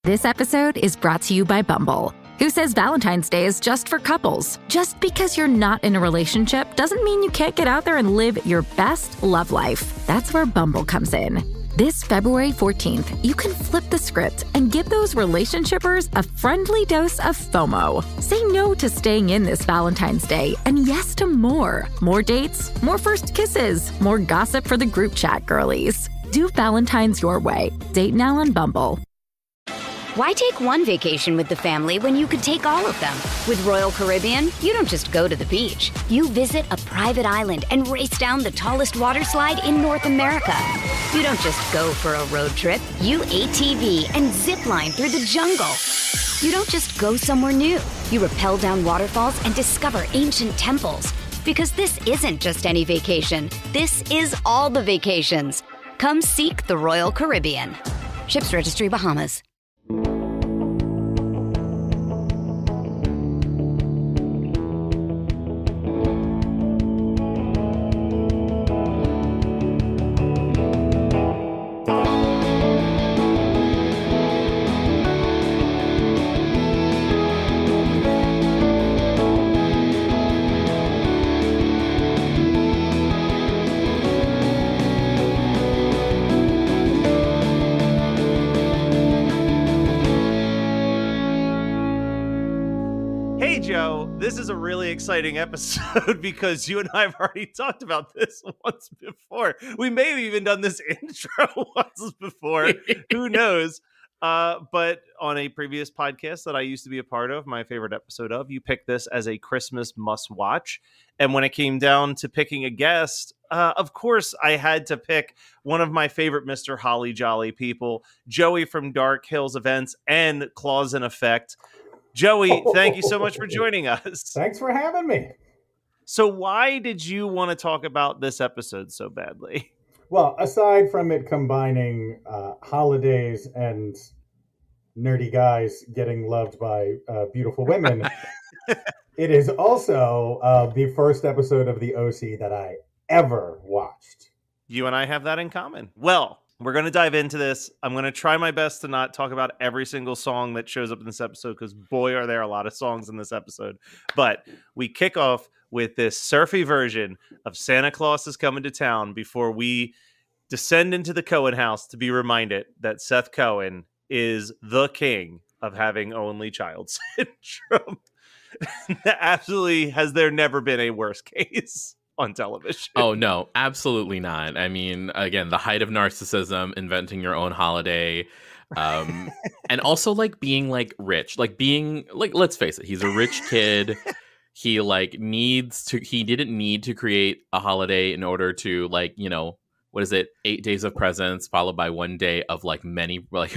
This episode is brought to you by Bumble, who says Valentine's Day is just for couples. Just because you're not in a relationship doesn't mean you can't get out there and live your best love life. That's where Bumble comes in. This February 14th, you can flip the script and give those relationshipers a friendly dose of FOMO. Say no to staying in this Valentine's Day and yes to more. More dates, more first kisses, more gossip for the group chat girlies. Do Valentine's your way. Date now on Bumble. Why take one vacation with the family when you could take all of them? With Royal Caribbean, you don't just go to the beach. You visit a private island and race down the tallest water slide in North America. You don't just go for a road trip. You ATV and zip line through the jungle. You don't just go somewhere new. You rappel down waterfalls and discover ancient temples. Because this isn't just any vacation. This is all the vacations. Come seek the Royal Caribbean. Ships Registry, Bahamas. This is a really exciting episode because you and I have already talked about this once before. We may have even done this intro once before. Who knows? But on a previous podcast that I used to be a part of, my favorite episode of, you picked this as a Christmas must-watch. And when it came down to picking a guest, of course, I had to pick one of my favorite Mr. Holly Jolly people, Joey from Dark Hills Events and Claws in Effect. Joey, thank you so much for joining us. Thanks for having me. So why did you want to talk about this episode so badly? Well, aside from it combining holidays and nerdy guys getting loved by beautiful women, it is also the first episode of The OC that I ever watched. You and I have that in common. Well, we're going to dive into this. I'm going to try my best to not talk about every single song that shows up in this episode because, boy, are there a lot of songs in this episode. But we kick off with this surfy version of Santa Claus is Coming to Town before we descend into the Cohen house to be reminded that Seth Cohen is the king of having only child syndrome. Absolutely, has there never been a worse case on television? Oh, no, absolutely not. I mean, again, the height of narcissism, inventing your own holiday, and also like being like rich, like being like, let's face it, he's a rich kid. He like he didn't need to create a holiday in order to like, you know, what is it? 8 days of presents followed by 1 day of like many presents.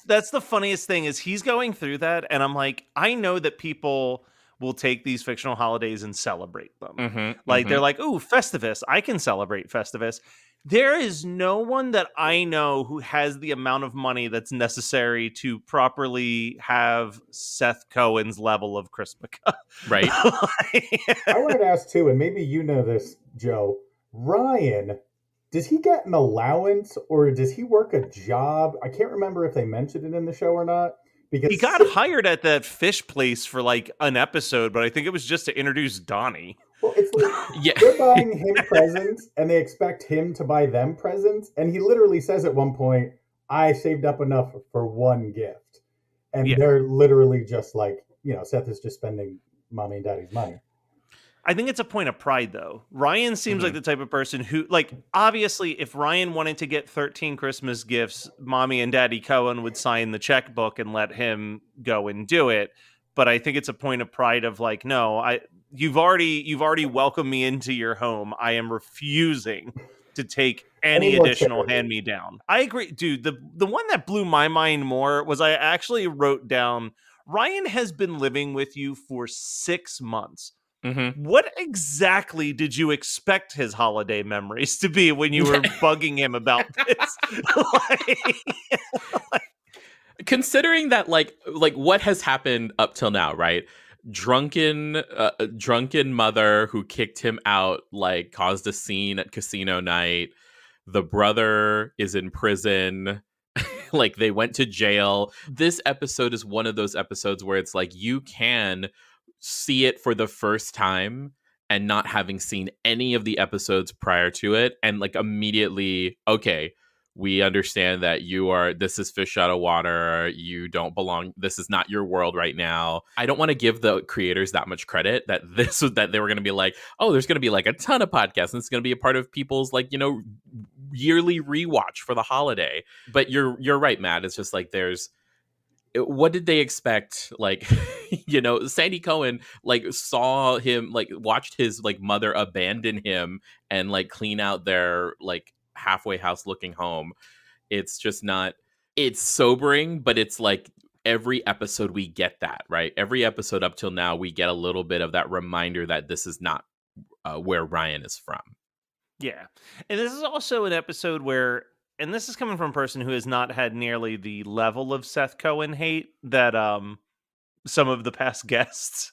That's the funniest thing is he's going through that. And I'm like, I know that people will take these fictional holidays and celebrate them. They're like, ooh, Festivus. I can celebrate Festivus. There is no one that I know who has the amount of money that's necessary to properly have Seth Cohen's level of Christmukkah. Right. I wanted to ask too, and maybe you know this, Joe. Ryan, does he get an allowance or does he work a job? I can't remember if they mentioned it in the show or not. Because he got hired at that fish place for like an episode, but I think it was just to introduce Donnie. Well, it's like they're buying him presents and they expect him to buy them presents. And he literally says at one point, I saved up enough for one gift. And they're literally just like, you know, Seth is just spending mommy and daddy's money. I think it's a point of pride, though. Ryan seems like the type of person who, like, obviously, if Ryan wanted to get 13 Christmas gifts, mommy and daddy Cohen would sign the checkbook and let him go and do it. But I think it's a point of pride of like, no, you've already welcomed me into your home. I am refusing to take any additional hand-me-down. I agree, dude. The one that blew my mind more was I actually wrote down, Ryan has been living with you for 6 months. What exactly did you expect his holiday memories to be when you were bugging him about this? Considering that, like what has happened up till now, right? Drunken mother who kicked him out, like caused a scene at casino night. The brother is in prison. like they went to jail. This episode is one of those episodes where it's like you can see it for the first time and not having seen any of the episodes prior to it, and like immediately, okay, we understand that this is fish out of water. You don't belong. This is not your world right now. I don't want to give the creators that much credit that they were going to be like, oh, there's going to be like a ton of podcasts and it's going to be a part of people's like, yearly rewatch for the holiday. But you're right, Matt. It's just like what did they expect? Like, Sandy Cohen like saw him, like watched his like mother abandon him and like clean out their like halfway house looking home. It's just not, it's sobering, but it's like every episode we get that, right? Every episode up till now, we get a little bit of that reminder that this is not where Ryan is from. Yeah. And this is also an episode where, and this is coming from a person who has not had nearly the level of Seth Cohen hate that some of the past guests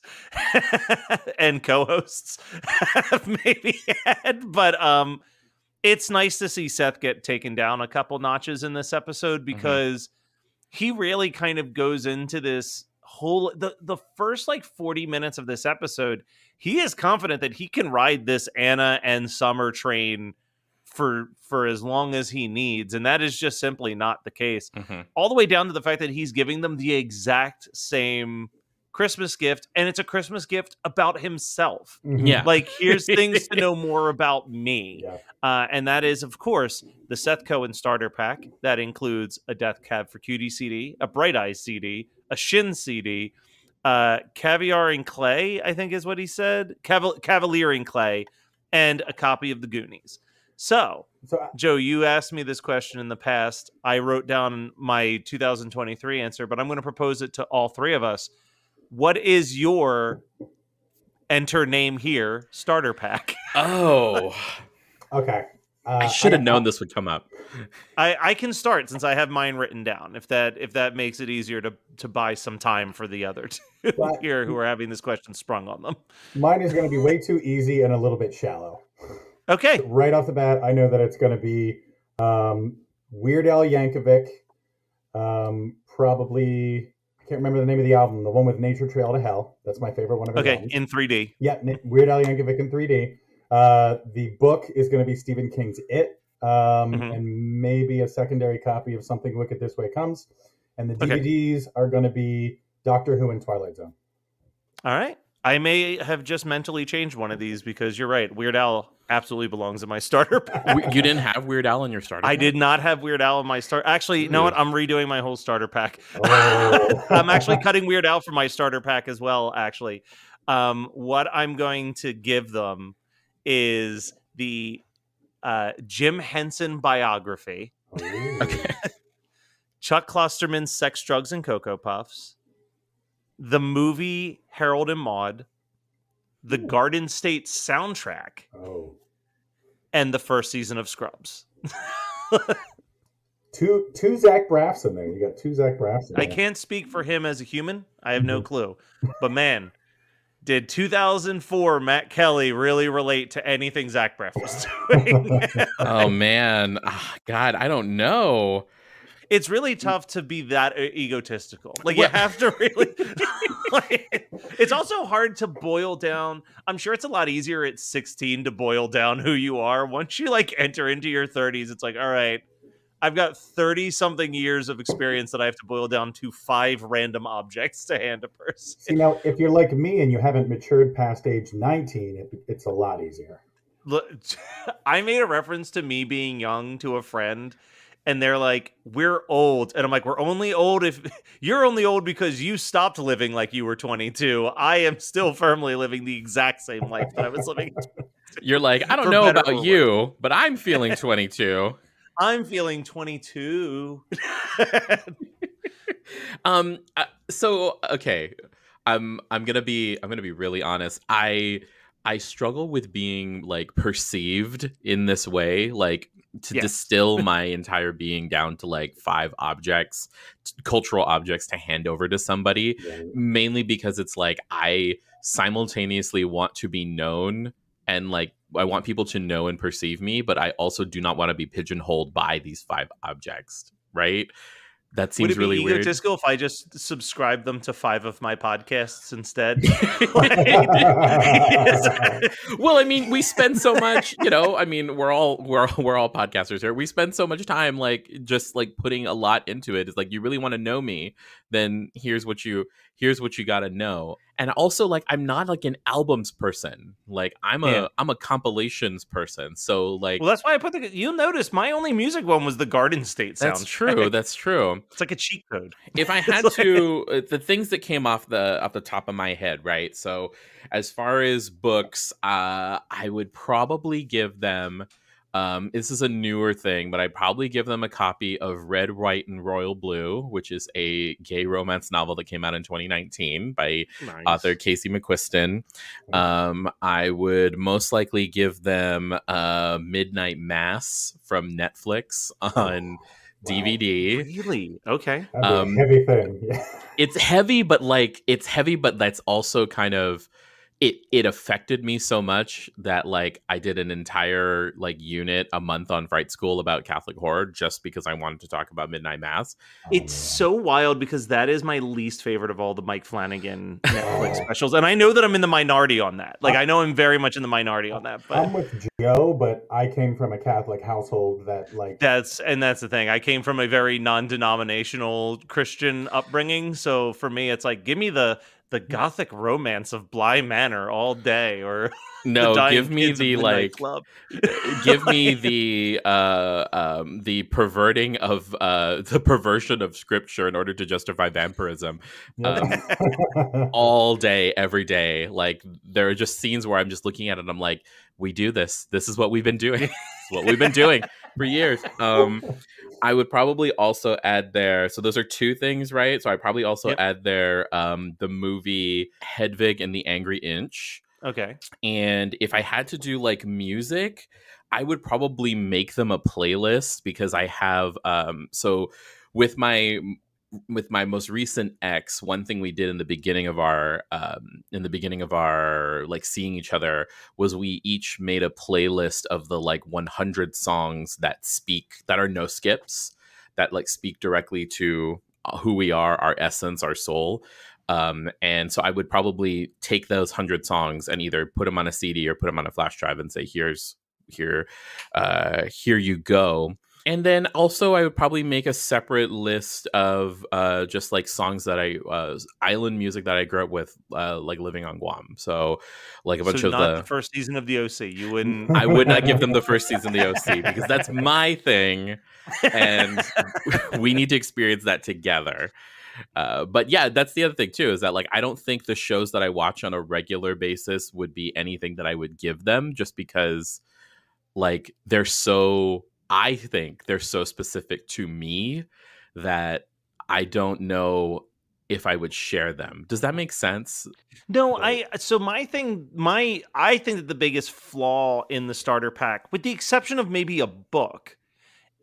and co-hosts have maybe had, but it's nice to see Seth get taken down a couple notches in this episode, because he really kind of goes into this whole, the first like 40 minutes of this episode, he is confident that he can ride this Anna and Summer train for as long as he needs. And that is just simply not the case. All the way down to the fact that he's giving them the exact same Christmas gift, and it's a Christmas gift about himself. Yeah. Like, here's things to know more about me. Yeah. And that is, of course, the Seth Cohen starter pack. That includes a Death Cab for Cutie CD, a Bright Eyes CD, a Shin CD, caviar and clay, I think is what he said. Cavalier and clay, and a copy of the Goonies. So Joe, you asked me this question in the past. I wrote down my 2023 answer, but I'm going to propose it to all three of us. What is your enter name here starter pack? Oh, okay. I should have known this would come up. I can start since I have mine written down. If that makes it easier to buy some time for the other two here who are having this question sprung on them. Mine is going to be way too easy and a little bit shallow. Okay. So right off the bat, I know that it's going to be Weird Al Yankovic, probably. Can't remember the name of the album. The one with Nature Trail to Hell. That's my favorite one of his albums. In 3D. Yeah, Weird Al Yankovic in 3D. The book is going to be Stephen King's It, and maybe a secondary copy of Something Wicked This Way Comes. And the DVDs are going to be Doctor Who and Twilight Zone. All right. I may have just mentally changed one of these, because you're right. Weird Al absolutely belongs in my starter pack. You didn't have Weird Al in your starter pack? I did not have Weird Al in my starter. Actually, you know what? I'm redoing my whole starter pack. Oh. I'm actually cutting Weird Al from my starter pack as well, actually. What I'm going to give them is the Jim Henson biography. Okay. Chuck Klosterman's Sex, Drugs, and Cocoa Puffs. The movie Harold and Maude, the Garden State soundtrack, and the first season of Scrubs. two Zach Braffs in there. You got two Zach Braffs in there. I can't speak for him as a human. I have no clue. But man, did 2004 Matt Kelly really relate to anything Zach Braff was doing? Oh, man. God, I don't know. It's really tough to be that egotistical. Like, you have to really... it's also hard to boil down. I'm sure it's a lot easier at 16 to boil down who you are. Once you, like, enter into your 30s, it's like, all right, I've got 30-something years of experience that I have to boil down to 5 random objects to hand a person. See, now, if you're like me and you haven't matured past age 19, it's a lot easier. Look, I made a reference to me being young to a friend, and they're like, we're old. And I'm like, we're only old if you're only old because you stopped living like you were 22. I am still firmly living the exact same life that I was living. You're like, I don't know about you, but I'm feeling 22. I'm feeling 22. So, okay. I'm gonna be really honest. I struggle with being like perceived in this way, like to distill my entire being down to like 5 objects, cultural objects to hand over to somebody, mainly because it's like I simultaneously want to be known and like I want people to know and perceive me, but I also do not want to be pigeonholed by these 5 objects, right? That Would seems it be really weird. egotistical if I just subscribed them to 5 of my podcasts instead? Well, I mean, we spend so much, I mean, we're all podcasters here. We spend so much time like just like putting a lot into it. It's like, you really want to know me, then here's what you got to know. And also, like, I'm not like an albums person. Like, I'm a compilations person. So like, well, that's why I put you'll notice my only music one was the Garden State soundtrack. That's true. It's like a cheat code. If I had to, the things that came off the top of my head, right? So as far as books, I would probably give them, this is a newer thing, but I'd probably give them a copy of Red, White, and Royal Blue, which is a gay romance novel that came out in 2019 by author Casey McQuiston. I would most likely give them Midnight Mass from Netflix on DVD. Really? Okay. Heavy thing. Yeah. It's heavy, but that's also kind of it affected me so much that like I did an entire like unit a month on Fright School about Catholic horror just because I wanted to talk about Midnight Mass. It's so wild because that is my least favorite of all the Mike Flanagan Netflix specials. And I know that I'm in the minority on that. Like, I know I'm very much in the minority on that. But I'm with Joe, but I came from a Catholic household that like... That's the thing. I came from a very non-denominational Christian upbringing. So for me, it's like, give me the gothic romance of Bly Manor all day, or no, give me the like club. Give me the perverting of the perversion of scripture in order to justify vampirism all day, every day. Like, there are just scenes where I'm just looking at it and I'm like, we do this is what we've been doing. It's what we've been doing for years. I would probably also add there. So those are two things, right? So I probably also add there the movie Hedwig and the Angry Inch. Okay. And if I had to do like music, I would probably make them a playlist because I have so with my most recent ex, one thing we did in the beginning of our like seeing each other was we each made a playlist of the like 100 songs that are no skips, that like speak directly to who we are, our essence, our soul. And so I would probably take those 100 songs and either put them on a CD or put them on a flash drive and say, here you go. And then also I would probably make a separate list of just like songs that island music that I grew up with, like living on Guam. So like a bunch of the first season of the OC. You wouldn't. I would not give them the first season of the OC because that's my thing, and we need to experience that together. But yeah, that's the other thing too, is that like I don't think the shows that I watch on a regular basis would be anything that I would give them, just because like I think they're so specific to me that I don't know if I would share them. Does that make sense? No, I think that the biggest flaw in the starter pack, with the exception of maybe a book,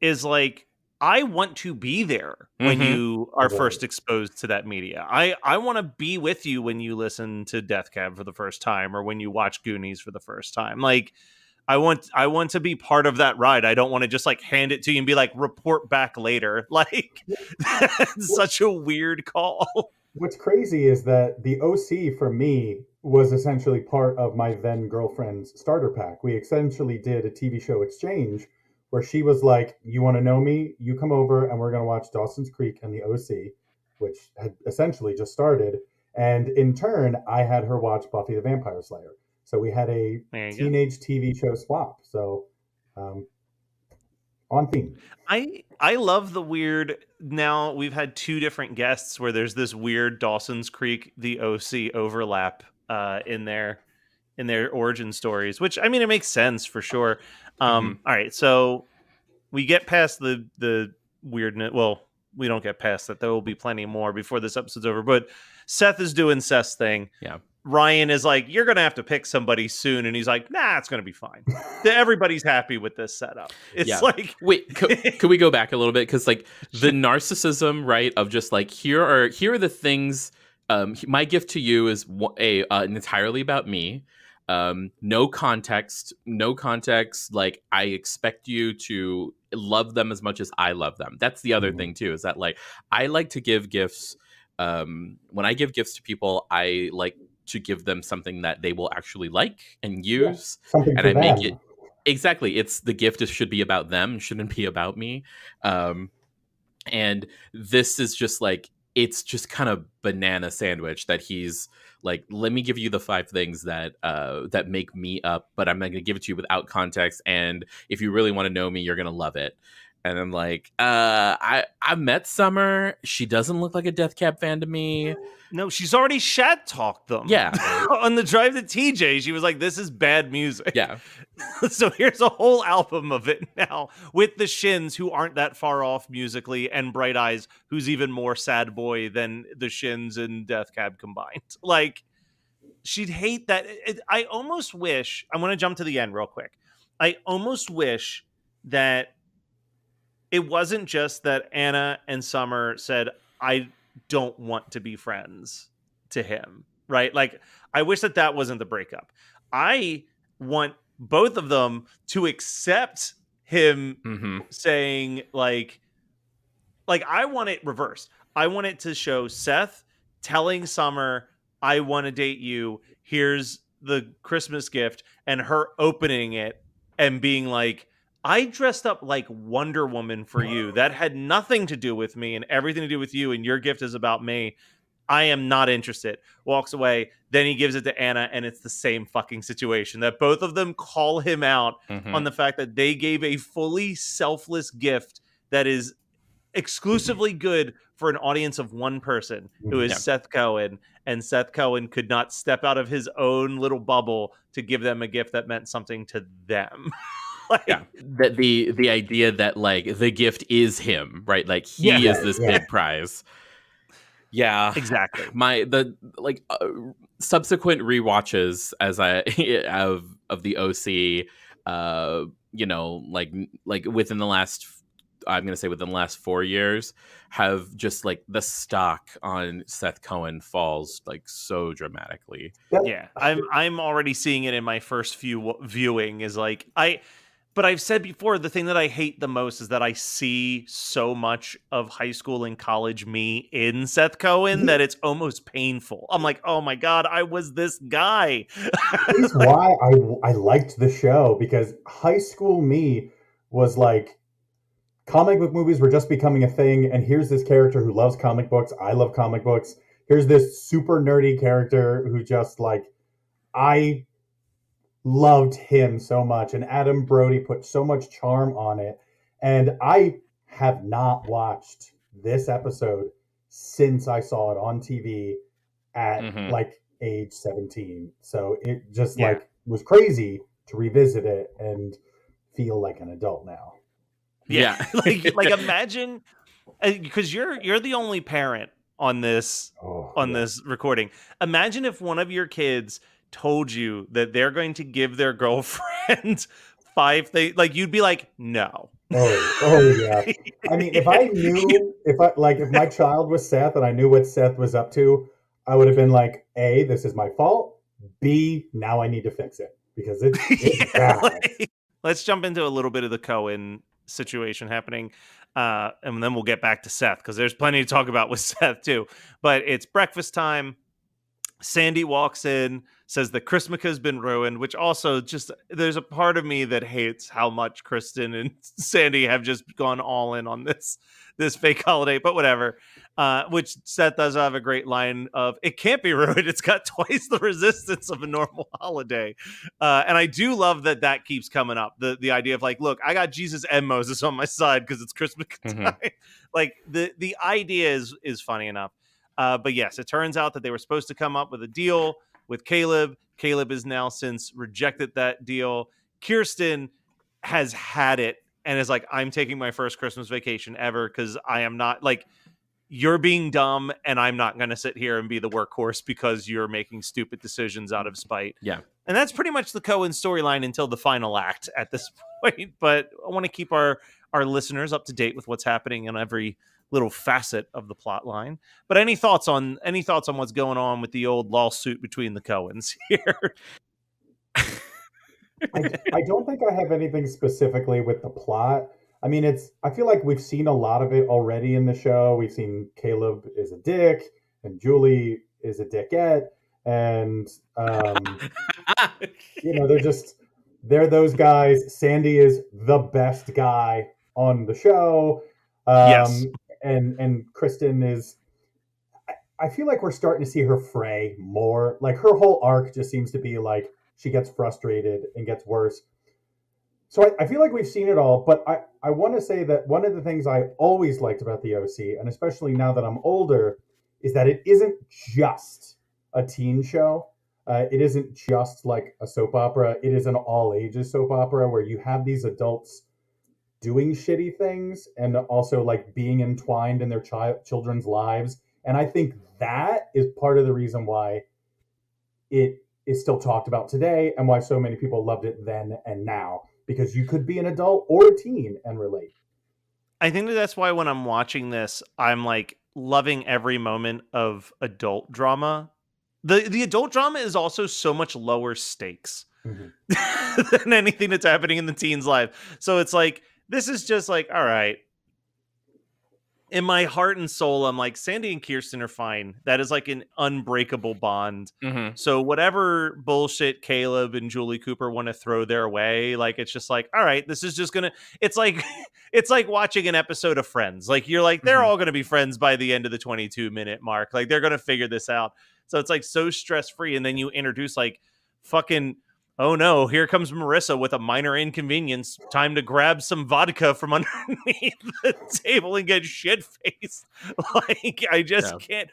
is like, I want to be there when you are first exposed to that media. I want to be with you when you listen to Death Cab for the first time, or when you watch Goonies for the first time. Like, I want to be part of that ride. I don't want to just like hand it to you and be like, report back later. Like, that's such a weird call. What's crazy is that the OC for me was essentially part of my then girlfriend's starter pack. We essentially did a TV show exchange where she was like, you want to know me? You come over and we're going to watch Dawson's Creek and the OC, which had essentially just started. And in turn, I had her watch Buffy the Vampire Slayer. So we had a teenage TV show swap. So on theme. I love the weird. Now we've had two different guests where there's this weird Dawson's Creek, the OC overlap in their origin stories, which, I mean, it makes sense for sure. All right, so we get past the weirdness. Well, we don't get past that. There will be plenty more before this episode's over. But Seth is doing Seth's thing. Yeah. Ryan is like, you're going to have to pick somebody soon. And he's like, nah, it's going to be fine. Everybody's happy with this setup. It's like... Wait, could we go back a little bit? Because like the narcissism, right, of just like, here are the things... my gift to you is entirely about me. No context. Like, I expect you to love them as much as I love them. That's the other thing too, is that like I like to give gifts. When I give gifts to people, I like to give them something that they will actually like and use, something and for I make them. it exactly. It's the gift should be about them, shouldn't be about me. And this is just like, it's just kind of banana sandwich that he's like, let me give you the 5 things that that make me up, but I'm not going to give it to you without context. And if you really want to know me, you're going to love it. And I'm like, I met Summer. She doesn't look like a Death Cab fan to me. No, she's already shat talked them. Yeah. On the drive to TJ, she was like, this is bad music. Yeah. So here's a whole album of it now with the Shins, who aren't that far off musically, and Bright Eyes, who's even more sad boy than the Shins and Death Cab combined. Like, she'd hate that. I almost wish, I want to jump to the end real quick. I almost wish that it wasn't just that Anna and Summer said, I don't want to be friends to him, right? Like, I wish that that wasn't the breakup. I want both of them to accept him saying like I want it reversed. I want it to show Seth telling Summer, I want to date you. Here's the Christmas gift, and her opening it and being like, I dressed up like Wonder Woman for you. That had nothing to do with me and everything to do with you, and your gift is about me. I am not interested. Walks away. Then he gives it to Anna, and it's the same fucking situation. That both of them call him out on the fact that they gave a fully selfless gift that is exclusively good for an audience of one person, who is Seth Cohen. And Seth Cohen could not step out of his own little bubble to give them a gift that meant something to them. Like, that the idea that like the gift is him, right? Like he is this big prize. Yeah, exactly. The subsequent rewatches as I of the OC, you know, like within the last, I'm gonna say within the last 4 years, have just like the stock on Seth Cohen falls like so dramatically. Yeah, I'm already seeing it in my first few viewing. Is like But I've said before, the thing that I hate the most is that I see so much of high school and college me in Seth Cohen that it's almost painful. I'm like, oh my God, I was this guy. That's why I liked the show, because high school me was like, comic book movies were just becoming a thing, and here's this character who loves comic books. I love comic books. Here's this super nerdy character who just like, I loved him so much, and Adam Brody put so much charm on it. And I have not watched this episode since I saw it on TV at like age 17. So it just like was crazy to revisit it and feel like an adult now. Yeah. like imagine, because you're the only parent on this this recording. Imagine if one of your kids told you that they're going to give their girlfriend 5 things, like you'd be like, no. Oh yeah. I mean, if I knew, if my child was Seth and I knew what Seth was up to, I would have been like, A, this is my fault. B, now I need to fix it because it's bad. Let's jump into a little bit of the Cohen situation happening. And then we'll get back to Seth, because there's plenty to talk about with Seth too. But it's breakfast time. Sandy walks in, says the Christmukkah has been ruined, which also just, there's a part of me that hates how much Kristen and Sandy have just gone all in on this fake holiday, but whatever. Which Seth does have a great line of, it can't be ruined. It's got twice the resistance of a normal holiday. And I do love that keeps coming up. The idea of like, look, I got Jesus and Moses on my side because it's Christmukkah time. Like the idea is funny enough. But yes, it turns out that they were supposed to come up with a deal with Caleb. Caleb has now since rejected that deal. Kirsten has had it and is like, I'm taking my first Christmas vacation ever because I am not, like, you're being dumb and I'm not going to sit here and be the workhorse because you're making stupid decisions out of spite. Yeah. And that's pretty much the Cohen storyline until the final act at this point. But I want to keep our listeners up to date with what's happening in every little facet of the plot line. But any thoughts on what's going on with the old lawsuit between the Cohens here? I don't think I have anything specifically with the plot. I mean, I feel like we've seen a lot of it already in the show. We've seen Caleb is a dick and Julie is a dickette. And, they're those guys. Sandy is the best guy on the show. Yes. And Kristen is, I feel like we're starting to see her fray more. Like her whole arc just seems to be like she gets frustrated and gets worse. So I feel like we've seen it all, but I want to say that one of the things I always liked about the OC, and especially now that I'm older, is that it isn't just a teen show. It isn't just like a soap opera. It is an all ages soap opera where you have these adults doing shitty things and also like being entwined in their children's lives. And I think that is part of the reason why it is still talked about today and why so many people loved it then and now, because you could be an adult or a teen and relate. I think that's why when I'm watching this, I'm like loving every moment of adult drama. The adult drama is also so much lower stakes than anything that's happening in the teen's life. So it's like, this is just like, all right. In my heart and soul, I'm like, Sandy and Kirsten are fine. That is like an unbreakable bond. Mm-hmm. So whatever bullshit Caleb and Julie Cooper want to throw their way, like, it's just like, all right, this is just gonna, it's like watching an episode of Friends. Like, you're like, they're all gonna be friends by the end of the 22-minute mark. Like, they're gonna figure this out. So it's like so stress-free. And then you introduce like fucking, oh no, here comes Marissa with a minor inconvenience. Time to grab some vodka from underneath the table and get shit-faced. Like, I just can't.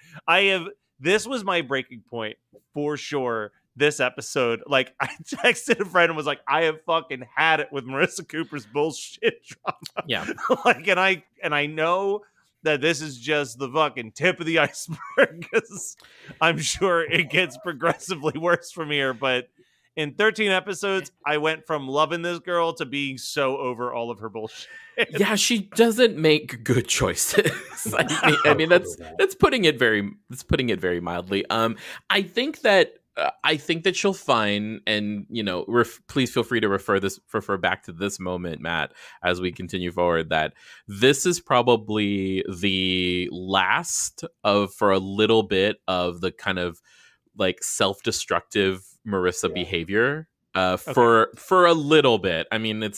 This was my breaking point for sure. This episode, like, I texted a friend and was like, I have fucking had it with Marissa Cooper's bullshit drama. Yeah. Like, and I know that this is just the fucking tip of the iceberg, because I'm sure it gets progressively worse from here, but in 13 episodes, I went from loving this girl to being so over all of her bullshit. Yeah, she doesn't make good choices. I mean that's putting it very mildly. I think that she'll find, and please feel free to refer back to this moment, Matt, as we continue forward, that this is probably the last for a little bit of the kind of like self-destructive Marissa behavior for a little bit. I mean, it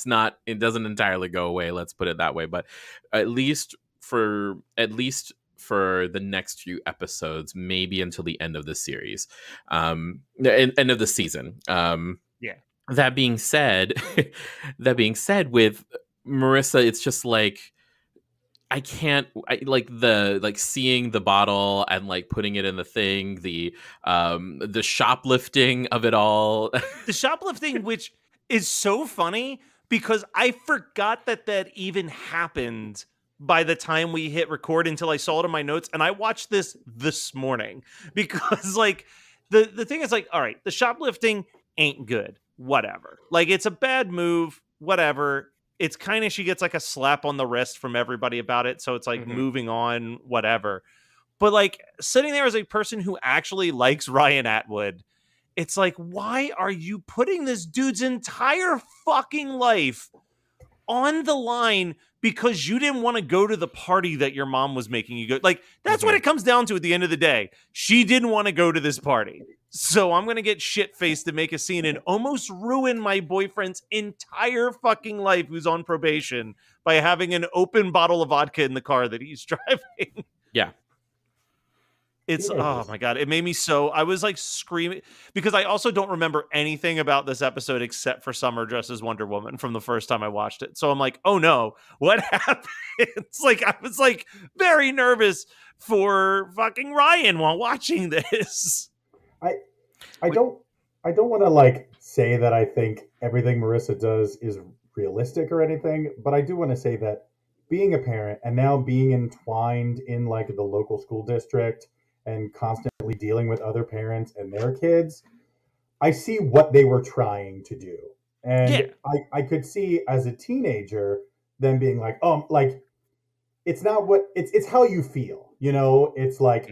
doesn't entirely go away, let's put it that way, but at least for the next few episodes, maybe until the end of the series, end of the season. That being said, with Marissa, it's just like, I seeing the bottle and like putting it in the thing, the shoplifting of it all. The shoplifting, which is so funny because I forgot that even happened by the time we hit record until I saw it in my notes. And I watched this morning because like the thing is like, all right, the shoplifting ain't good. Whatever. Like, it's a bad move. Whatever. It's kind of, she gets like a slap on the wrist from everybody about it. So it's like moving on, whatever. But like sitting there as a person who actually likes Ryan Atwood, it's like, why are you putting this dude's entire fucking life on the line because you didn't want to go to the party that your mom was making you go? Like, that's what it comes down to at the end of the day. She didn't want to go to this party. So I'm going to get shit-faced to make a scene and almost ruin my boyfriend's entire fucking life, who's on probation, by having an open bottle of vodka in the car that he's driving. Yeah. It's, oh my God, it made me so, I was like screaming, because I also don't remember anything about this episode except for Summer dressed as Wonder Woman from the first time I watched it. So I'm like, oh no, what happened? It's like, I was like very nervous for fucking Ryan while watching this. I don't want to like say that I think everything Marissa does is realistic or anything, but I do want to say that being a parent and now being entwined in like the local school district and constantly dealing with other parents and their kids, I see what they were trying to do. And I could see as a teenager them being like, like, it's not what it's how you feel, it's like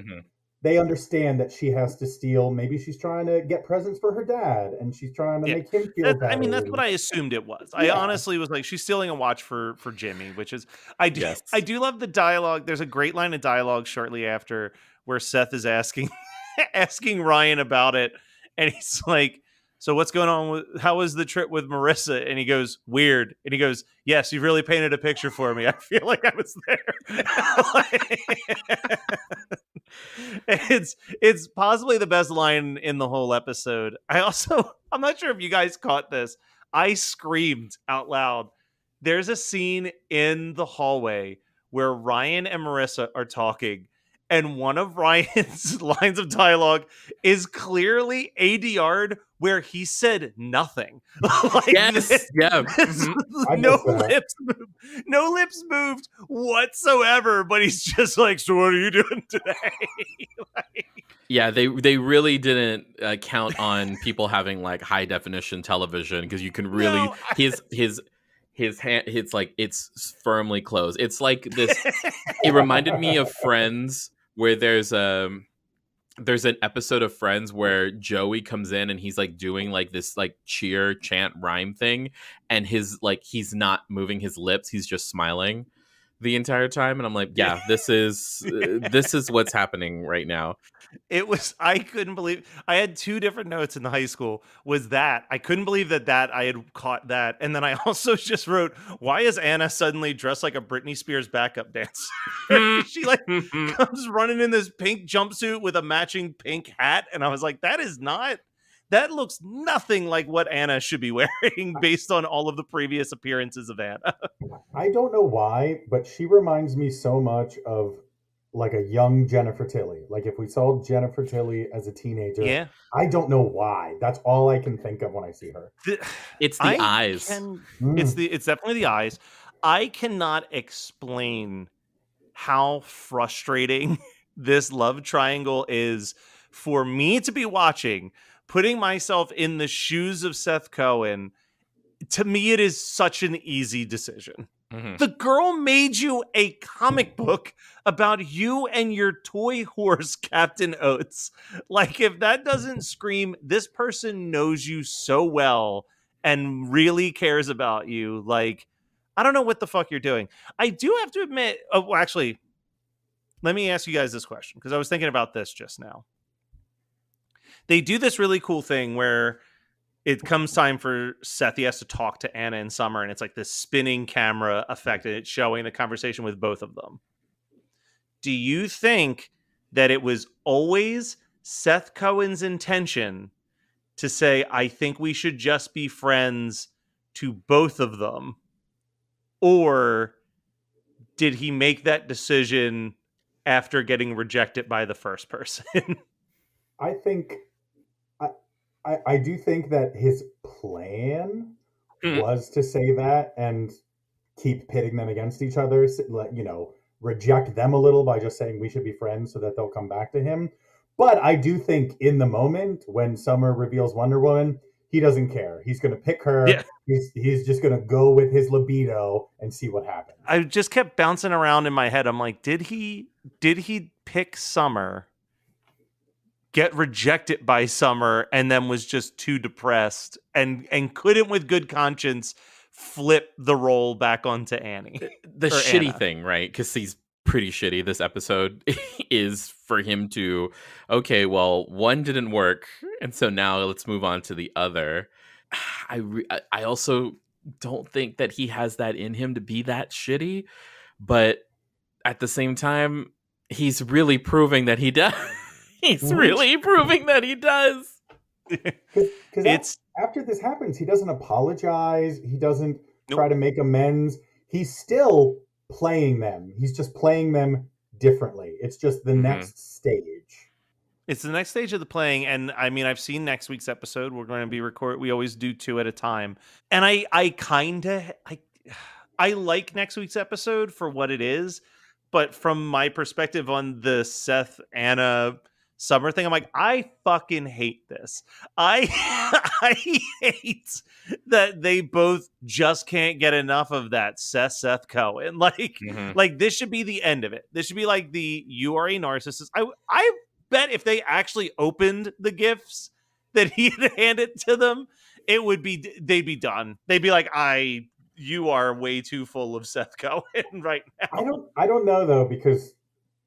they understand that she has to steal. Maybe she's trying to get presents for her dad, and she's trying to make him feel better. I mean, that's what I assumed it was. I honestly was like, she's stealing a watch for Jimmy, which is I do love the dialogue. There's a great line of dialogue shortly after where Seth is asking Ryan about it, and he's like, so what's going on how was the trip with Marissa? And he goes, weird. And he goes, yes, you've really painted a picture for me. I feel like I was there. It's possibly the best line in the whole episode. I'm not sure if you guys caught this. I screamed out loud. There's a scene in the hallway where Ryan and Marissa are talking, and one of Ryan's lines of dialogue is clearly ADR'd where he said nothing. No lips moved whatsoever, but he's just like, so what are you doing today? Yeah, they really didn't count on people having like high definition television, because you can really his hand, it's like it's firmly closed. It's like this. It reminded me of Friends, where there's an episode of Friends where Joey comes in and he's like doing like this like cheer chant rhyme thing, and his like he's not moving his lips, he's just smiling the entire time, and I'm like, yeah, this is what's happening right now. I couldn't believe, I had two different notes in the high school, was that I couldn't believe that I had caught that, and then I also just wrote, why is Anna suddenly dressed like a Britney Spears backup dancer? She like comes running in this pink jumpsuit with a matching pink hat, and I was like, that looks nothing like what Anna should be wearing based on all of the previous appearances of Anna. I don't know why, but she reminds me so much of like a young Jennifer Tilly. Like if we saw Jennifer Tilly as a teenager, I don't know why. That's all I can think of when I see her. It's the eyes. It's definitely the eyes. I cannot explain how frustrating this love triangle is for me to be watching, putting myself in the shoes of Seth Cohen. To me, it is such an easy decision. Mm-hmm. The girl made you a comic book about you and your toy horse, Captain Oates. Like, if that doesn't scream, this person knows you so well and really cares about you, like, I don't know what the fuck you're doing. I do have to admit, actually, let me ask you guys this question, because I was thinking about this just now. They do this really cool thing where it comes time for Seth, he has to talk to Anna and Summer, and it's like this spinning camera effect, and it's showing the conversation with both of them. Do you think that it was always Seth Cohen's intention to say, I think we should just be friends, to both of them? Or did he make that decision after getting rejected by the first person? I do think that his plan was to say that and keep pitting them against each other, reject them a little by just saying we should be friends so that they'll come back to him. But I do think in the moment when Summer reveals Wonder Woman, he doesn't care. He's going to pick her. Yeah. He's just going to go with his libido and see what happens. I just kept bouncing around in my head. I'm like, did he pick Summer, get rejected by Summer, and then was just too depressed and couldn't with good conscience flip the role back onto Annie? The shitty Anna thing, right? Because he's pretty shitty. This episode is for him to, okay, well, one didn't work, and so now let's move on to the other. I also don't think that he has that in him to be that shitty, but at the same time, he's really proving that he does. He's really proving that he does. Because after this happens, he doesn't apologize. He doesn't try to make amends. He's still playing them. He's just playing them differently. It's just the next stage. It's the next stage of the playing. And I mean, I've seen next week's episode. We're going to be we always do 2 at a time. And I like next week's episode for what it is. But from my perspective on the Seth, Anna, Summer thing, I'm like, I fucking hate this. I hate that they both just can't get enough of that Seth Cohen. Like this should be the end of it. This should be like you are a narcissist. I bet if they actually opened the gifts that he had handed to them, they'd be done. They'd be like, you are way too full of Seth Cohen right now. I don't know though, because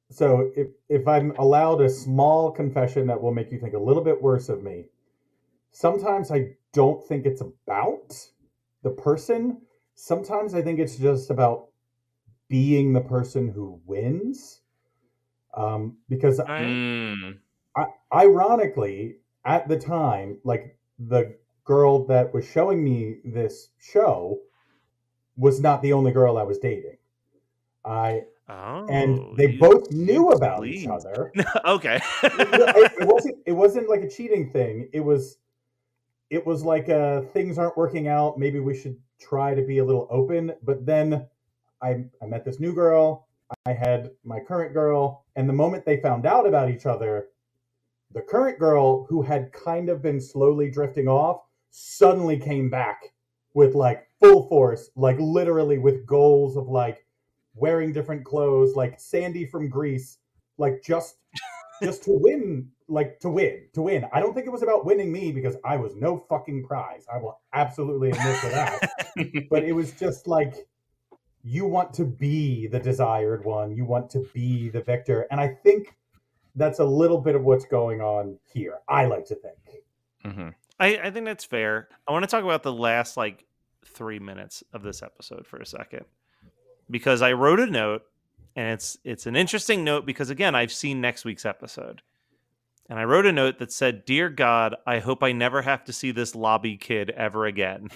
so if I'm allowed a small confession that will make you think a little bit worse of me, sometimes I don't think it's about the person. Sometimes I think it's just about being the person who wins. Because ironically, at the time, like the girl that was showing me this show was not the only girl I was dating. And they both knew about each other. Okay. It wasn't like a cheating thing. It was like things aren't working out. Maybe we should try to be a little open. But then I met this new girl. I had my current girl. And the moment they found out about each other, the current girl, who had kind of been slowly drifting off, suddenly came back with like full force, like literally with goals of like wearing different clothes, like Sandy from Greece, like just to win, like to win. I don't think it was about winning me, because I was no fucking prize. I will absolutely admit to that. But it was just like, you want to be the desired one. You want to be the victor. And I think that's a little bit of what's going on here, I like to think. Mm-hmm. I think that's fair. I want to talk about the last like 3 minutes of this episode for a second, because I wrote a note, and it's an interesting note because, again, I've seen next week's episode. And I wrote a note that said, "Dear God, I hope I never have to see this lobby kid ever again."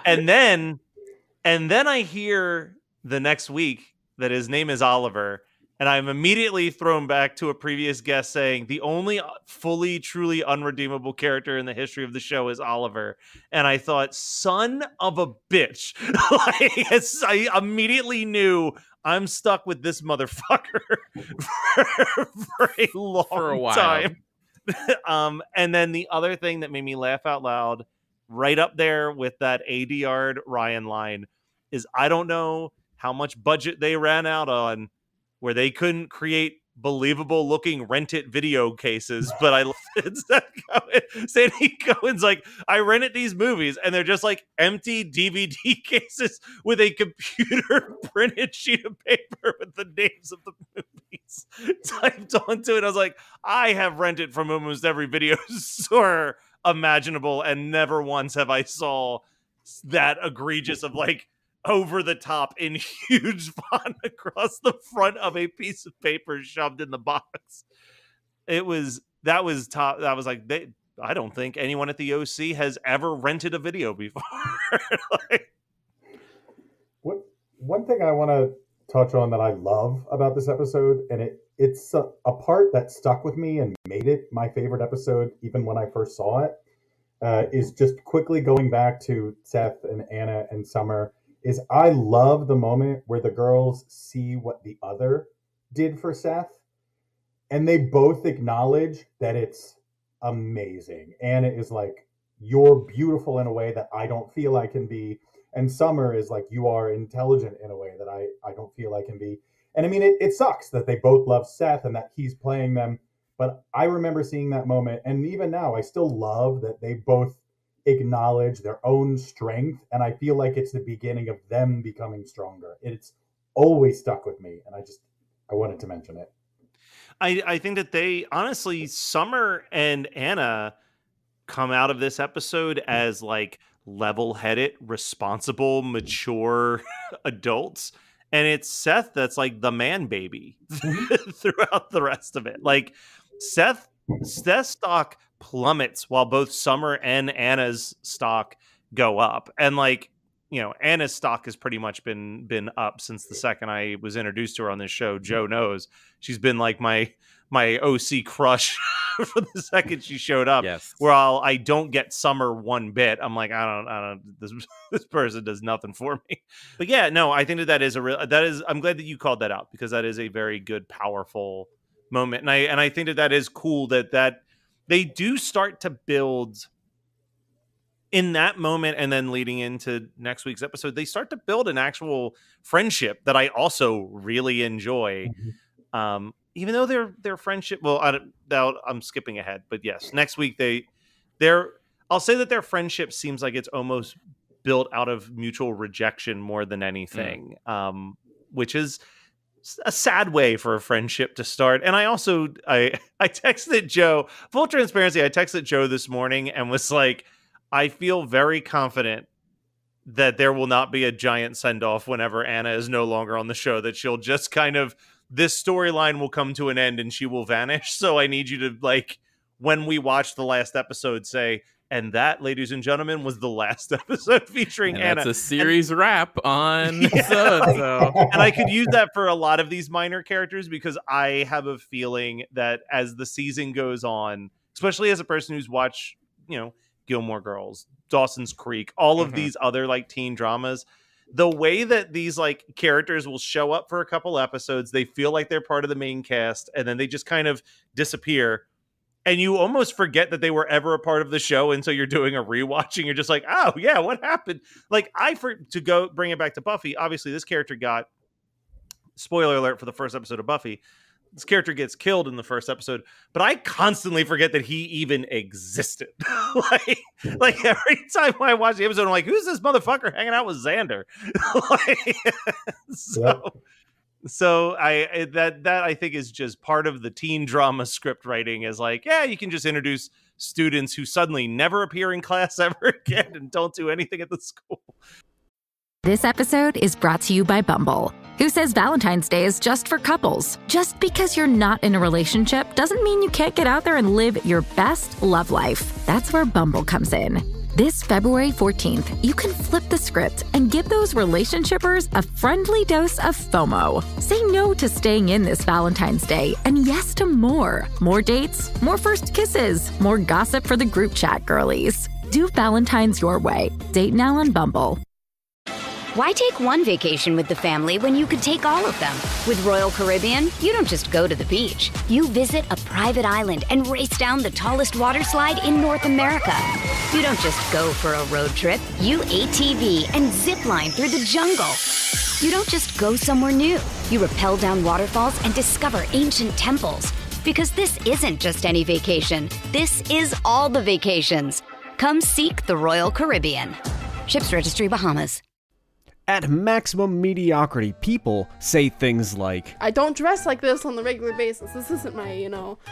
and then I hear the next week that his name is Oliver, and I'm immediately thrown back to a previous guest saying the only fully, truly unredeemable character in the history of the show is Oliver. And I thought, son of a bitch. I immediately knew I'm stuck with this motherfucker for a long time. And then the other thing that made me laugh out loud, right up there with that ADR Ryan line, is I don't know how much budget they ran out on where they couldn't create believable looking rent-it video cases, but I love it. Sandy Cohen's like, I rented these movies, and they're just like empty DVD cases with a computer printed sheet of paper with the names of the movies typed onto it. I was like, I have rented from almost every video store imaginable, and never once have I saw that egregious of like over the top in huge font across the front of a piece of paper shoved in the box. That was top. That was like, I don't think anyone at the OC has ever rented a video before. One thing I want to touch on that I love about this episode, and it's a part that stuck with me and made it my favorite episode even when I first saw it, is just quickly going back to Seth and Anna and Summer. Is I love the moment where the girls see what the other did for Seth, and they both acknowledge that it's amazing. Anna is like, you're beautiful in a way that I don't feel I can be. And Summer is like, you are intelligent in a way that I don't feel I can be. And I mean, it sucks that they both love Seth and that he's playing them. But I remember seeing that moment. And even now, I still love that they both acknowledge their own strength, and I feel like it's the beginning of them becoming stronger. It's always stuck with me, and I wanted to mention it. I think that they honestly, Summer and Anna come out of this episode as like level-headed, responsible, mature adults, and it's Seth that's like the man baby throughout the rest of it. Like Seth's stock plummets while both Summer and Anna's stock go up. And like, you know, Anna's stock has pretty much been up since the second I was introduced to her on this show. Joe knows she's been like my OC crush for the second she showed up. Yes. While I don't get Summer one bit, I'm like, I don't this person does nothing for me. But yeah, no, I think that is I'm glad that you called that out, because that is a very good, powerful moment. And I think that is cool that they do start to build in that moment, and then leading into next week's episode, they start to build an actual friendship that I also really enjoy. Even though their friendship, well, I'm skipping ahead, but yes, next week I'll say that their friendship seems like it's almost built out of mutual rejection more than anything, which is a sad way for a friendship to start. And I texted Joe, full transparency, I texted Joe this morning and was like, I feel very confident that there will not be a giant send-off whenever Anna is no longer on the show, that she'll just kind of, this storyline will come to an end and she will vanish. So I need you to, like, when we watch the last episode, say, and that, ladies and gentlemen, was the last episode featuring Anna. That's a series wrap on so. And I could use that for a lot of these minor characters, because I have a feeling that as the season goes on, especially as a person who's watched, Gilmore Girls, Dawson's Creek, all of these other like teen dramas, the way that these like characters will show up for a couple episodes, they feel like they're part of the main cast, and then they just kind of disappear. And you almost forget that they were ever a part of the show until you're doing a rewatch and you're just like, oh yeah, what happened? Like to go bring it back to Buffy, obviously this character got, spoiler alert for the first episode of Buffy, this character gets killed in the first episode, but I constantly forget that he even existed. like every time I watch the episode, I'm like, who's this motherfucker hanging out with Xander? So that I think is just part of the teen drama script writing, is like, yeah, you can just introduce students who suddenly never appear in class ever again and don't do anything at the school. This episode is brought to you by Bumble, who says Valentine's Day is just for couples. Just because you're not in a relationship doesn't mean you can't get out there and live your best love life. That's where Bumble comes in. This February 14th, you can flip the script and give those relationshippers a friendly dose of FOMO. Say no to staying in this Valentine's Day and yes to more. More dates, more first kisses, more gossip for the group chat girlies. Do Valentine's your way. Date now on Bumble. Why take one vacation with the family when you could take all of them? With Royal Caribbean, you don't just go to the beach. You visit a private island and race down the tallest water slide in North America. You don't just go for a road trip. You ATV and zip line through the jungle. You don't just go somewhere new. You rappel down waterfalls and discover ancient temples. Because this isn't just any vacation. This is all the vacations. Come seek the Royal Caribbean. Ships Registry, Bahamas. At Maximum Mediocrity, people say things like, I don't dress like this on the regular basis. This isn't my,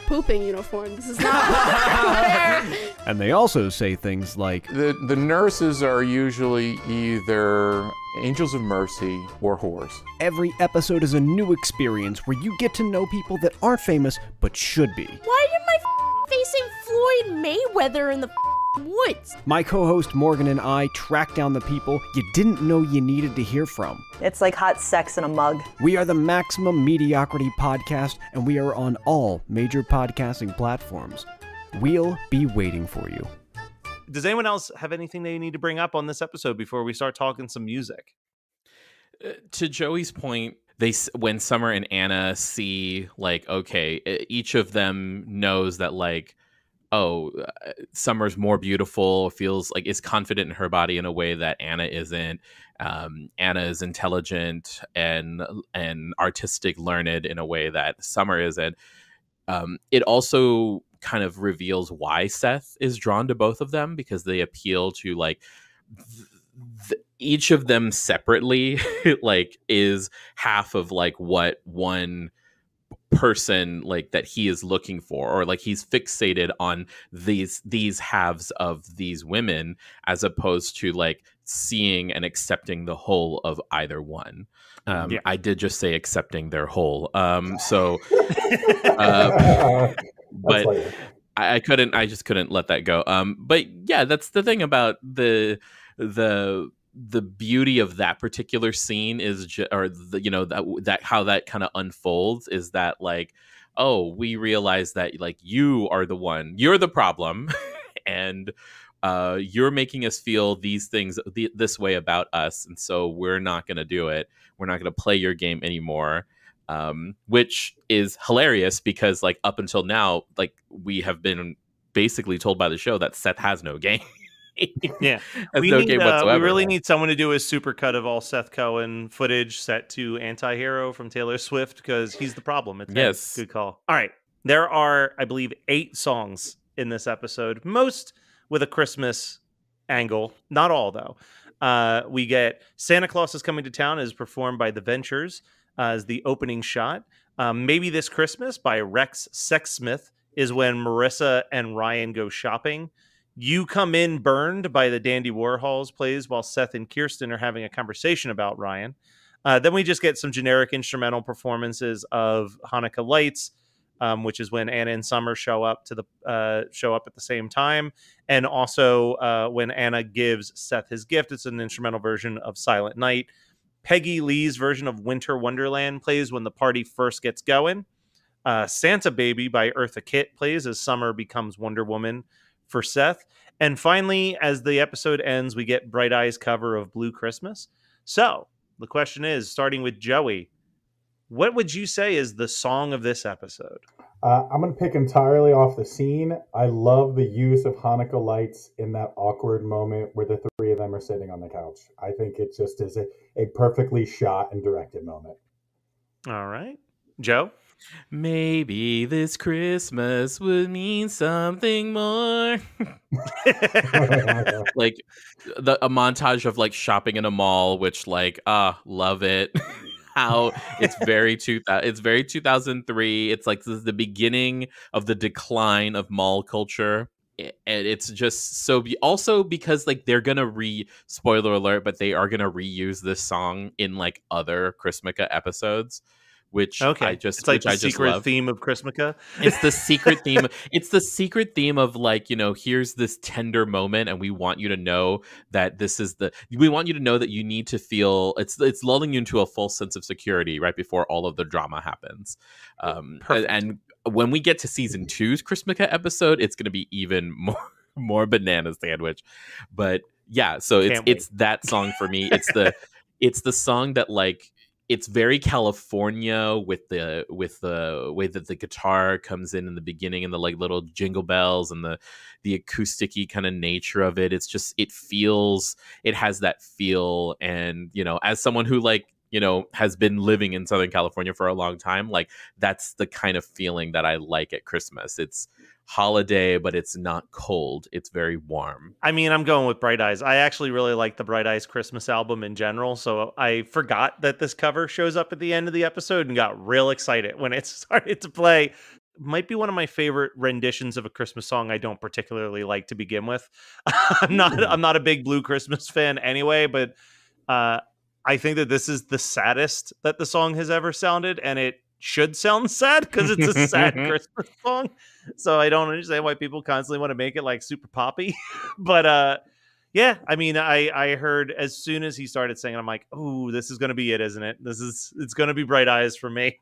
pooping uniform. This is not what I wear. And they also say things like, The nurses are usually either angels of mercy or whores. Every episode is a new experience where you get to know people that aren't famous but should be. Why did my facing Floyd Mayweather in the woods? My co-host Morgan and I track down the people you didn't know you needed to hear from. It's like hot sex in a mug. We are the Maximum Mediocrity Podcast, and we are on all major podcasting platforms. We'll be waiting for you. Does anyone else have anything they need to bring up on this episode before we start talking some music? To Joey's point, when Summer and Anna see, like, okay, each of them knows that, like, Summer's more beautiful, feels like is confident in her body in a way that Anna isn't. Anna is intelligent and artistic, learned in a way that Summer isn't. It also kind of reveals why Seth is drawn to both of them, because they appeal to, like, each of them separately like is half of like what one person like that he is looking for, or like he's fixated on these halves of these women, as opposed to like seeing and accepting the whole of either one. I did just say accepting their whole. But I just couldn't let that go. But yeah, that's the thing about the beauty of that particular scene is that how that kind of unfolds is that, like, oh, we realize that, like, you're the problem and you're making us feel these things this way about us, and so we're not going to do it. We're not going to play your game anymore, which is hilarious because, like, up until now, like, we have been basically told by the show that Seth has no game. Yeah, Has no game whatsoever. we really need someone to do a supercut of all Seth Cohen footage set to "Anti-Hero" from Taylor Swift because he's the problem. It's Yes. good call. All right, there are, I believe, 8 songs in this episode, most with a Christmas angle. Not all, though. We get "Santa Claus is Coming to Town" is performed by The Ventures as the opening shot. "Maybe This Christmas" by Rex Sexsmith is when Marissa and Ryan go shopping. "You Come In Burned" by the Dandy Warhols plays while Seth and Kirsten are having a conversation about Ryan. Then we just get some generic instrumental performances of Hanukkah Lights, which is when Anna and Summer show up at the same time, and also when Anna gives Seth his gift. It's an instrumental version of Silent Night. Peggy Lee's version of Winter Wonderland plays when the party first gets going. "Santa Baby" by Eartha Kitt plays as Summer becomes Wonder Woman for Seth. And finally, as the episode ends, we get Bright Eyes' cover of Blue Christmas. So the question is, starting with Joey, what would you say is the song of this episode? I'm going to pick entirely off the scene. I love the use of Hanukkah lights in that awkward moment where the 3 of them are sitting on the couch. I think it just is a perfectly shot and directed moment. All right. Joe? Maybe this Christmas would mean something more. Like a montage of like shopping in a mall, which like love it. How it's very 2003. It's like this is the beginning of the decline of mall culture. And it's just so also because like they're gonna spoiler alert, but they are gonna reuse this song in like other Christmukkah episodes. Which it's like the secret theme of Christmukkah. It's the secret theme. It's the secret theme of like, here's this tender moment, and we want you to know that we want you to know that you need to feel it's lulling you into a full sense of security right before all of the drama happens. And when we get to season 2's Christmukkah episode, it's going to be even more banana sandwich. But yeah, so it's that song for me. It's the song that like. It's very California with the way that the guitar comes in the beginning and the like little jingle bells and the acousticy kind of nature of it. It's just it has that feel, and as someone who like has been living in Southern California for a long time, like that's the kind of feeling that I like at Christmas. It's holiday, but it's not cold. It's very warm. I mean, I'm going with Bright Eyes. I actually really like the Bright Eyes Christmas album in general, so I forgot that this cover shows up at the end of the episode and got real excited when it started to play. It might be one of my favorite renditions of a Christmas song I don't particularly like to begin with. I'm not a big Blue Christmas fan anyway, but I think that this is the saddest that the song has ever sounded, and it should sound sad because it's a sad Christmas song. So I don't understand why people constantly want to make it like super poppy. But yeah, I mean, I heard as soon as he started singing, I'm like, oh, this is going to be it, isn't it? It's going to be Bright Eyes for me.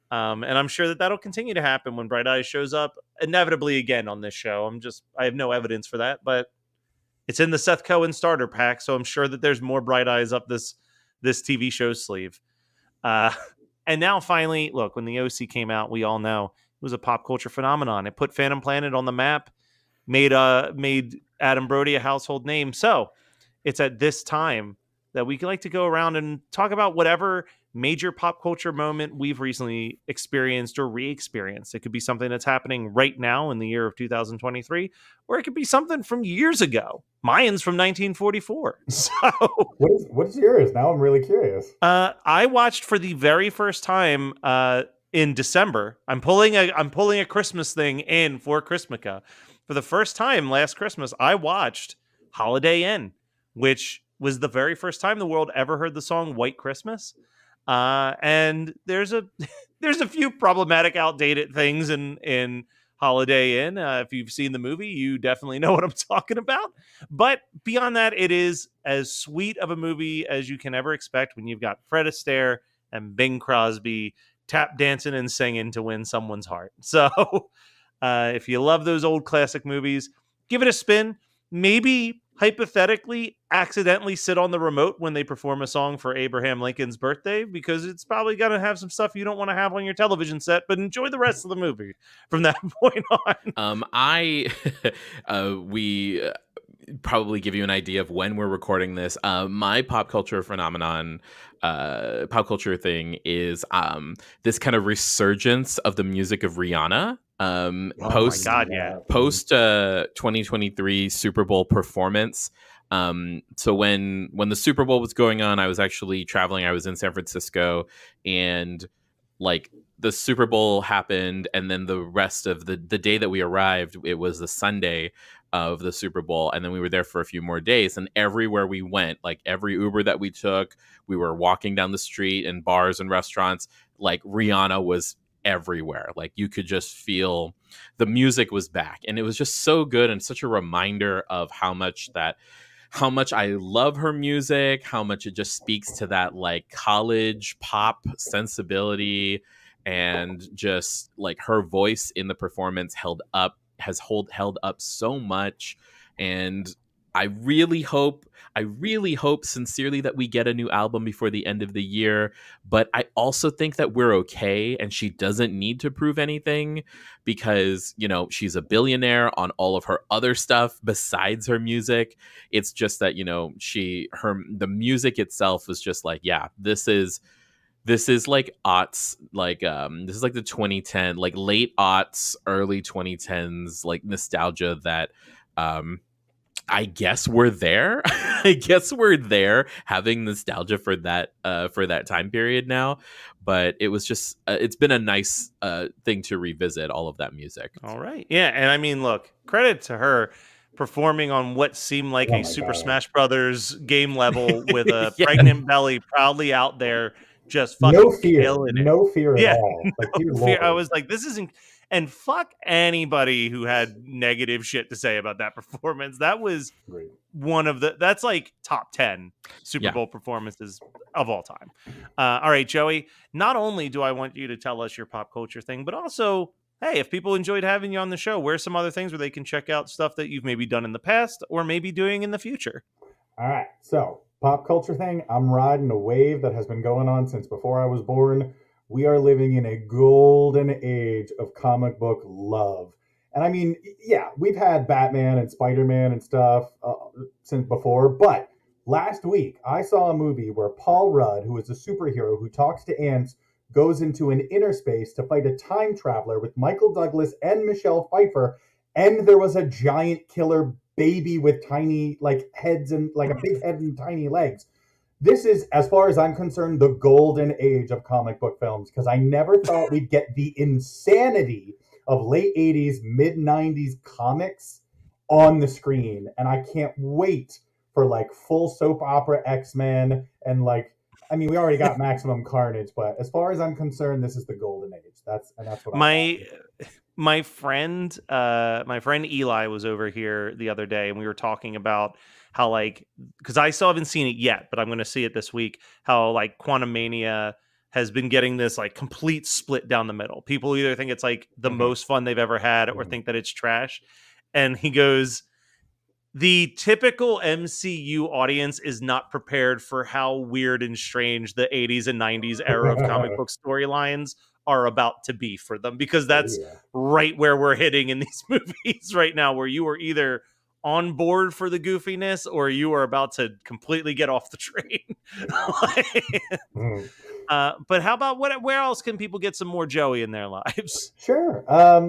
And I'm sure that that'll continue to happen when Bright Eyes shows up inevitably again on this show. I have no evidence for that, but it's in the Seth Cohen starter pack. So I'm sure that there's more Bright Eyes up this TV show sleeve. And now finally, look, when the OC came out, we all know it was a pop culture phenomenon. It put Phantom Planet on the map, made Adam Brody a household name. So it's at this time that we like to go around and talk about whatever major pop culture moment we've recently experienced or re-experienced. It could be something that's happening right now in the year of 2023, or it could be something from years ago. Mine's from 1944. So what is yours? Now I'm really curious. I watched for the very first time in December. I'm pulling a Christmas thing in for Christmukkah. For the first time last Christmas, I watched Holiday Inn, which was the very first time the world ever heard the song White Christmas. And there's a few problematic, outdated things in Holiday Inn. If you've seen the movie, you definitely know what I'm talking about. But beyond that, it is as sweet of a movie as you can ever expect when you've got Fred Astaire and Bing Crosby tap dancing and singing to win someone's heart. So if you love those old classic movies, give it a spin. Maybe hypothetically accidentally sit on the remote when they perform a song for Abraham Lincoln's birthday, because it's probably going to have some stuff you don't want to have on your television set, but enjoy the rest of the movie from that point on. probably give you an idea of when we're recording this. My pop culture thing is this kind of resurgence of the music of Rihanna. Post 2023 Super Bowl performance. So when the Super Bowl was going on, I was actually traveling. I was in San Francisco, and like the Super Bowl happened, and then the rest of the day that we arrived, it was the Sunday of the Super Bowl, and then we were there for a few more days. And everywhere we went, like every Uber that we took, we were walking down the street and bars and restaurants, like Rihanna was everywhere. Like you could just feel the music was back, and it was just so good and such a reminder of how much I love her music, how much it just speaks to that like college pop sensibility, and just like her voice in the performance held up so much. And I really hope sincerely that we get a new album before the end of the year. But I also think that we're okay, and she doesn't need to prove anything, because, you know, she's a billionaire on all of her other stuff besides her music. It's just that, you know, the music itself was just like, yeah, this is like aughts, like this is like the 2010, like late aughts, early 2010s, like nostalgia that I guess we're there. I guess we're there having nostalgia for that time period now. But it was just it's been a nice thing to revisit all of that music. All right. Yeah, and I mean, look, credit to her performing on what seemed like a Super Smash Brothers game level with a pregnant belly proudly out there. Just fucking killing it. No fear at all. Like, no fear. I was like, this isn't. And fuck anybody who had negative shit to say about that performance. That was that's like top 10 Super Bowl performances of all time. All right, Joey, not only do I want you to tell us your pop culture thing, but also, hey, if people enjoyed having you on the show, where's some other things where they can check out stuff that you've maybe done in the past or maybe doing in the future? All right, so pop culture thing, I'm riding a wave that has been going on since before I was born. We are living in a golden age of comic book love. And I mean, yeah, we've had Batman and Spider-Man and stuff since before, but last week I saw a movie where Paul Rudd, who is a superhero who talks to ants, goes into an inner space to fight a time traveler with Michael Douglas and Michelle Pfeiffer, and there was a giant killer baby with tiny like heads and like a big head and tiny legs. This is, as far as I'm concerned, the golden age of comic book films, because I never thought we'd get the insanity of late 80s, mid 90s comics on the screen. And I can't wait for like full soap opera X-Men and like, I mean, we already got Maximum Carnage, but as far as I'm concerned, this is the golden age. That's what my friend Eli was over here the other day, and we were talking about how, like, because I still haven't seen it yet, but I'm going to see it this week, how like Quantumania has been getting this like complete split down the middle. People either think it's like the most fun they've ever had or think that it's trash. And he goes, the typical MCU audience is not prepared for how weird and strange the 80s and 90s era of comic book storylines are about to be for them, because that's right where we're hitting in these movies right now, where you are either on board for the goofiness or you are about to completely get off the train. But how about where else can people get some more Joey in their lives? Sure.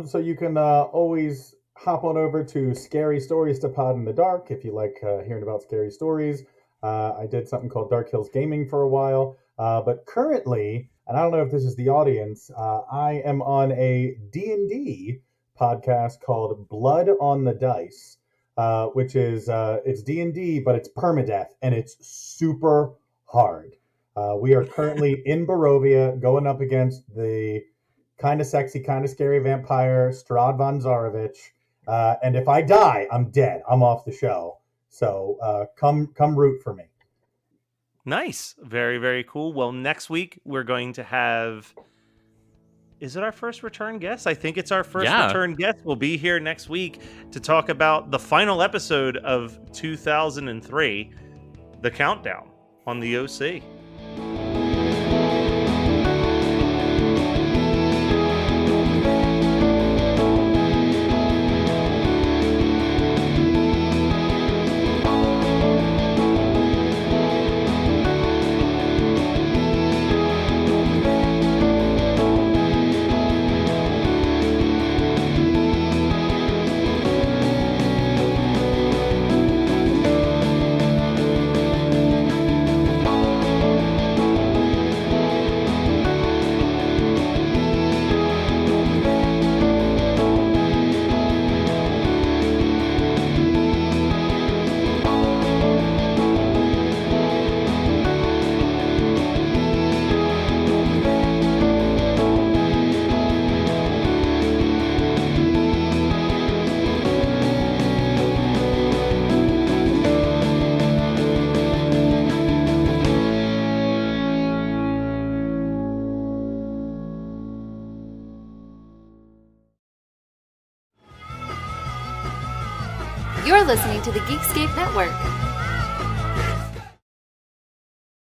So you can always hop on over to Scary Stories to Pod in the Dark if you like hearing about scary stories. I did something called Dark Hills Gaming for a while, but currently, and I don't know if this is the audience, I am on a D&D podcast called Blood on the Dice. Which is it's D&D, but it's permadeath, and it's super hard. We are currently in Barovia going up against the kind of sexy, kind of scary vampire Strahd von Zarovich. And if I die, I'm dead. I'm off the show. So come root for me. Nice. Very, very cool. Well, next week we're going to have... Is it our first return guest? I think it's our first return guest. We'll be here next week to talk about the final episode of 2003, The Countdown on the OC. You're listening to the Geekscape Network.